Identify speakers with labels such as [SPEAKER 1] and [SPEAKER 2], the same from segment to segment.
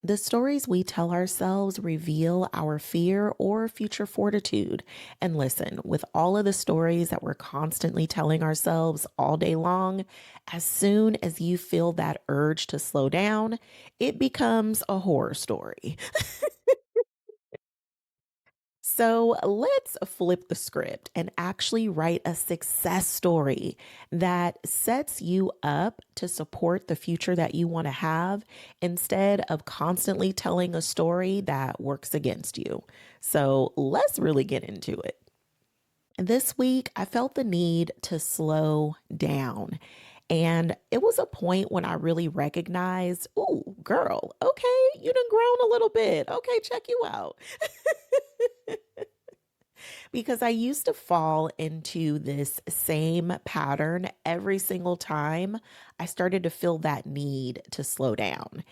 [SPEAKER 1] The stories we tell ourselves reveal our fear or future fortitude. And listen, with all of the stories that we're constantly telling ourselves all day long, as soon as you feel that urge to slow down, it becomes a horror story. So let's flip the script and actually write a success story that sets you up to support the future that you want to have instead of constantly telling a story that works against you. So let's really get into it. This week, I felt the need to slow down. And it was a point when I really recognized, oh, girl, okay, you done grown a little bit. Okay, check you out. Because I used to fall into this same pattern every single time I started to feel that need to slow down.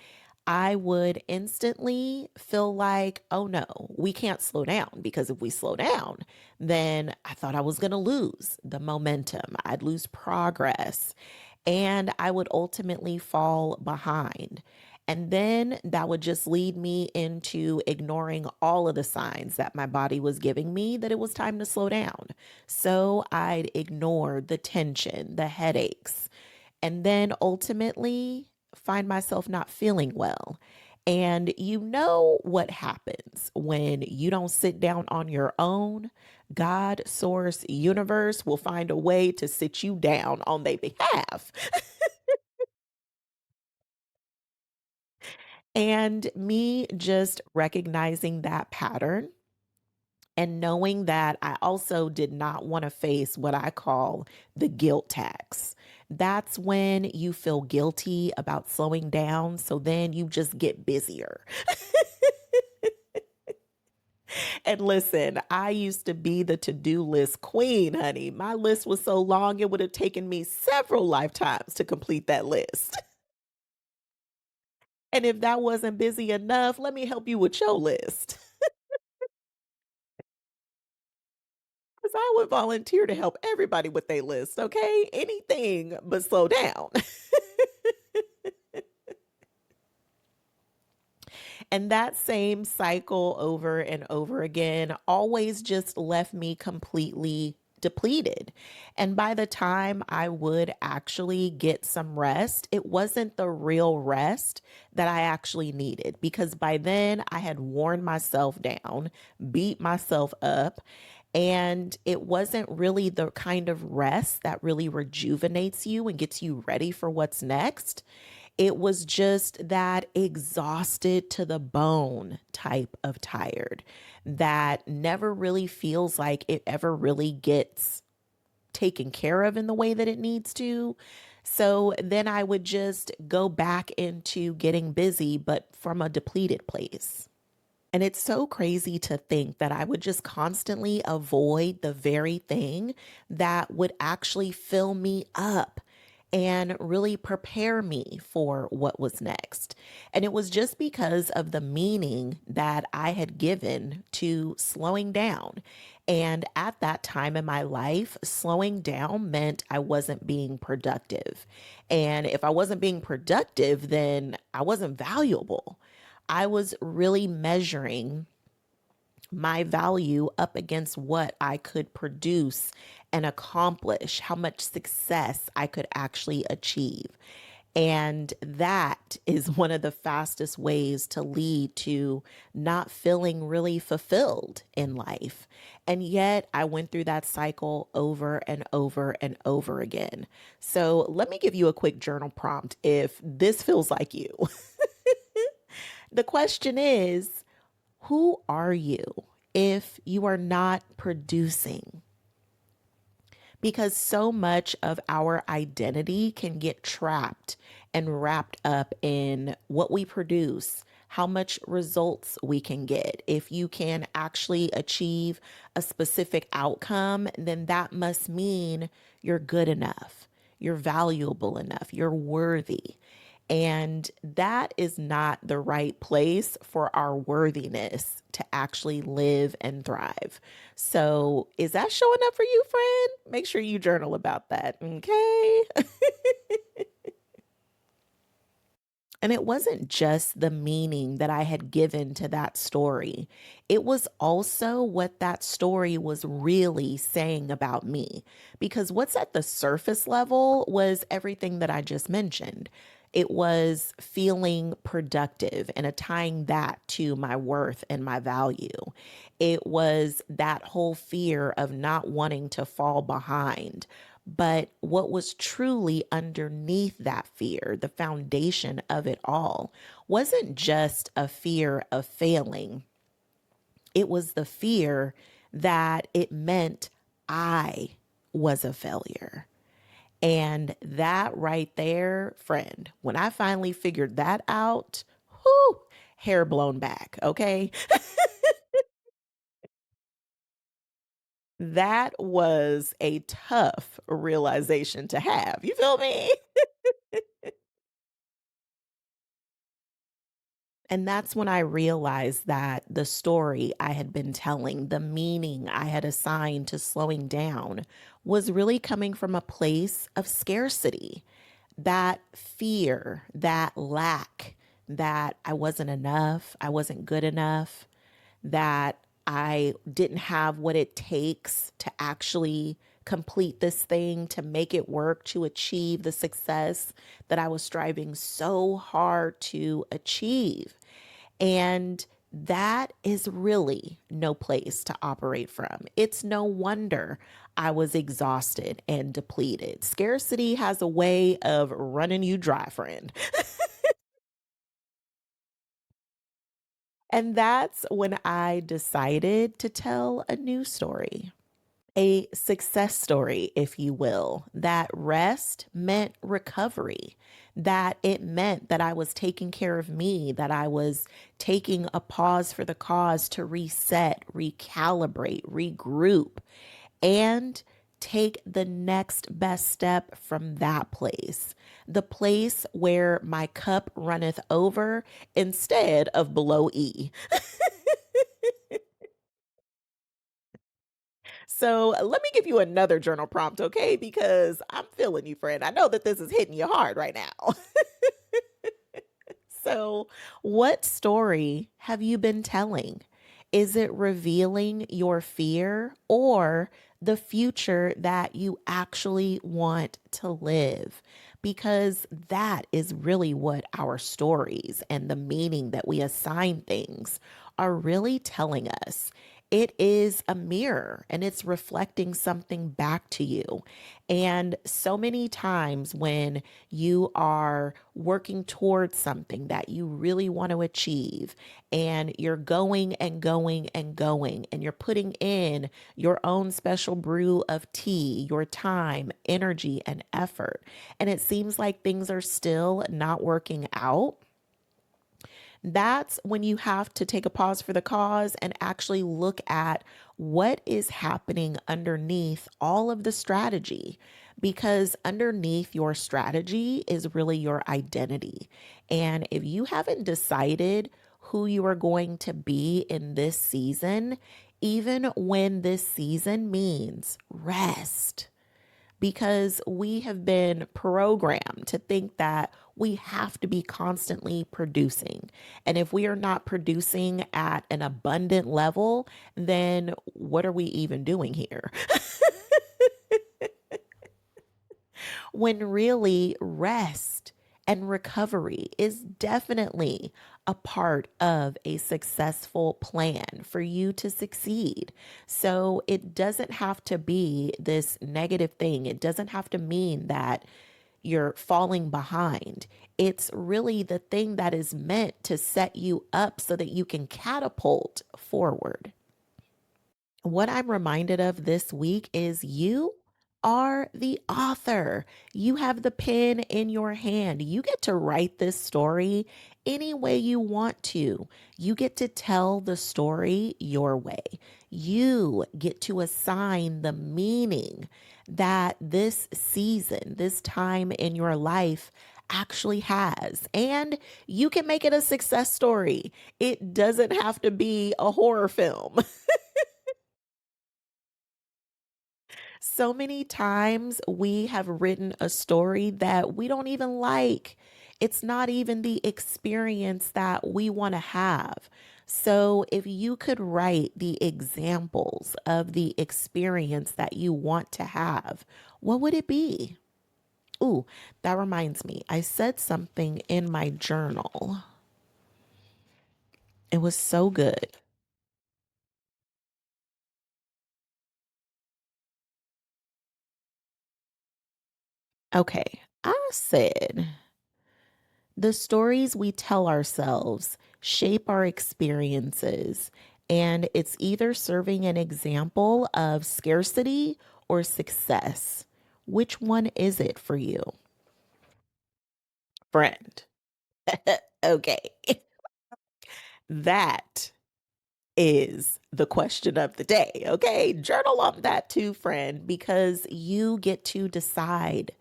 [SPEAKER 1] I would instantly feel like, oh no, we can't slow down because if we slow down, then I thought I was going to lose the momentum. I'd lose progress and I would ultimately fall behind. And then that would just lead me into ignoring all of the signs that my body was giving me that it was time to slow down. So I'd ignore the tension, the headaches, and then ultimately find myself not feeling well. And you know what happens when you don't sit down on your own? God, source, universe will find a way to sit you down on their behalf. And me just recognizing that pattern and knowing that I also did not want to face what I call the guilt tax. That's when you feel guilty about slowing down. So then you just get busier. And listen, I used to be the to do list queen, honey. My list was so long, it would have taken me several lifetimes to complete that list. And if that wasn't busy enough, let me help you with your list. Because I would volunteer to help everybody with their list, okay? Anything but slow down. And that same cycle over and over again always just left me completely depleted. And by the time I would actually get some rest, it wasn't the real rest that I actually needed because by then I had worn myself down, beat myself up. And it wasn't really the kind of rest that really rejuvenates you and gets you ready for what's next. It was just that exhausted to the bone type of tired that never really feels like it ever really gets taken care of in the way that it needs to. So then I would just go back into getting busy, but from a depleted place. And it's so crazy to think that I would just constantly avoid the very thing that would actually fill me up and really prepare me for what was next. And it was just because of the meaning that I had given to slowing down. And at that time in my life, slowing down meant I wasn't being productive. And if I wasn't being productive, then I wasn't valuable. I was really measuring my value up against what I could produce and accomplish, how much success I could actually achieve. And that is one of the fastest ways to lead to not feeling really fulfilled in life. And yet I went through that cycle over and over and over again. So let me give you a quick journal prompt if this feels like you. The question is, who are you if you are not producing? Because so much of our identity can get trapped and wrapped up in what we produce, how much results we can get. If you can actually achieve a specific outcome, then that must mean you're good enough, you're valuable enough, you're worthy. And that is not the right place for our worthiness to actually live and thrive. So, is that showing up for you, friend? Make sure you journal about that, okay? And it wasn't just the meaning that I had given to that story, it was also what that story was really saying about me. Because what's at the surface level was everything that I just mentioned. It was feeling productive and tying that to my worth and my value. It was that whole fear of not wanting to fall behind. But what was truly underneath that fear, the foundation of it all, wasn't just a fear of failing. It was the fear that it meant I was a failure. And that right there, friend, when I finally figured that out, whew, hair blown back, okay? That was a tough realization to have. You feel me? And that's when I realized that the story I had been telling, the meaning I had assigned to slowing down, was really coming from a place of scarcity. That fear, that lack, that I wasn't enough, I wasn't good enough, that I didn't have what it takes to actually complete this thing, to make it work, to achieve the success that I was striving so hard to achieve. And that is really no place to operate from. It's no wonder I was exhausted and depleted. Scarcity has a way of running you dry, friend. And that's when I decided to tell a new story, a success story, if you will, that rest meant recovery, that it meant that I was taking care of me, that I was taking a pause for the cause to reset, recalibrate, regroup, and take the next best step from that place. The place where my cup runneth over instead of below E. So let me give you another journal prompt, okay? Because I'm feeling you, friend. I know that this is hitting you hard right now. So, what story have you been telling? Is it revealing your fear or the future that you actually want to live? Because that is really what our stories and the meaning that we assign things are really telling us. It is a mirror and it's reflecting something back to you. And so many times when you are working towards something that you really want to achieve, and you're going and going and going, and you're putting in your own special brew of tea, your time, energy, and effort, and it seems like things are still not working out, that's when you have to take a pause for the cause and actually look at what is happening underneath all of the strategy. Because underneath your strategy is really your identity. And if you haven't decided who you are going to be in this season, even when this season means rest, because we have been programmed to think that we have to be constantly producing. And if we are not producing at an abundant level, then what are we even doing here? When really rest and recovery is definitely a part of a successful plan for you to succeed. So it doesn't have to be this negative thing. It doesn't have to mean that you're falling behind. It's really the thing that is meant to set you up so that you can catapult forward. What I'm reminded of this week is you are the author. You have the pen in your hand. You get to write this story any way you want to. You get to tell the story your way. You get to assign the meaning that this season, this time in your life actually has. And you can make it a success story. It doesn't have to be a horror film. So many times we have written a story that we don't even like. It's not even the experience that we want to have. So, if you could write the examples of the experience that you want to have, what would it be? Ooh, that reminds me. I said something in my journal. It was so good. Okay, I said the stories we tell ourselves shape our experiences, and it's either serving an example of scarcity or success. Which one is it for you, friend? Okay, that is the question of the day. Okay, journal on that too, friend, because you get to decide.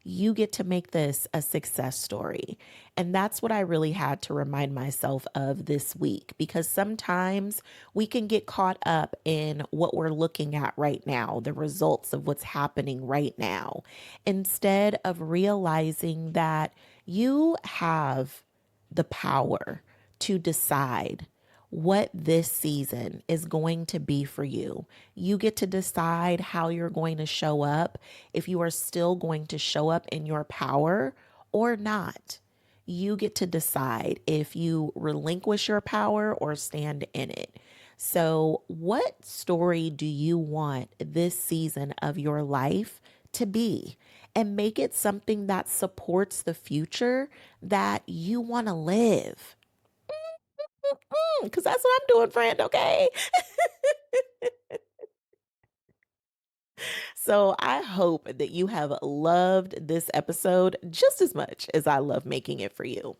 [SPEAKER 1] You get to make this a success story. And that's what I really had to remind myself of this week, because sometimes we can get caught up in what we're looking at right now, the results of what's happening right now, instead of realizing that you have the power to decide what this season is going to be for you. You get to decide how you're going to show up, if you are still going to show up in your power or not. You get to decide if you relinquish your power or stand in it. So, what story do you want this season of your life to be? And make it something that supports the future that you want to live. Because that's what I'm doing, friend. Okay. So I hope that you have loved this episode just as much as I love making it for you.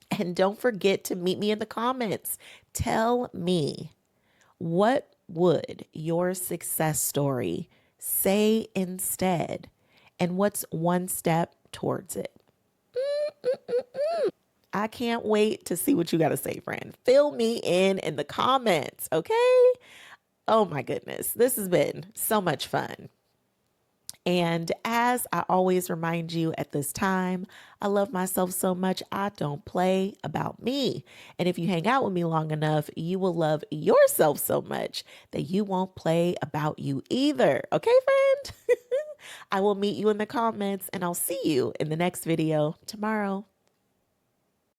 [SPEAKER 1] And don't forget to meet me in the comments. Tell me, what would your success story say instead? And what's one step towards it? I can't wait to see what you got to say, friend. Fill me in the comments, okay? Oh my goodness. This has been so much fun. And as I always remind you at this time, I love myself so much, I don't play about me. And if you hang out with me long enough, you will love yourself so much that you won't play about you either. Okay, friend? I will meet you in the comments and I'll see you in the next video tomorrow.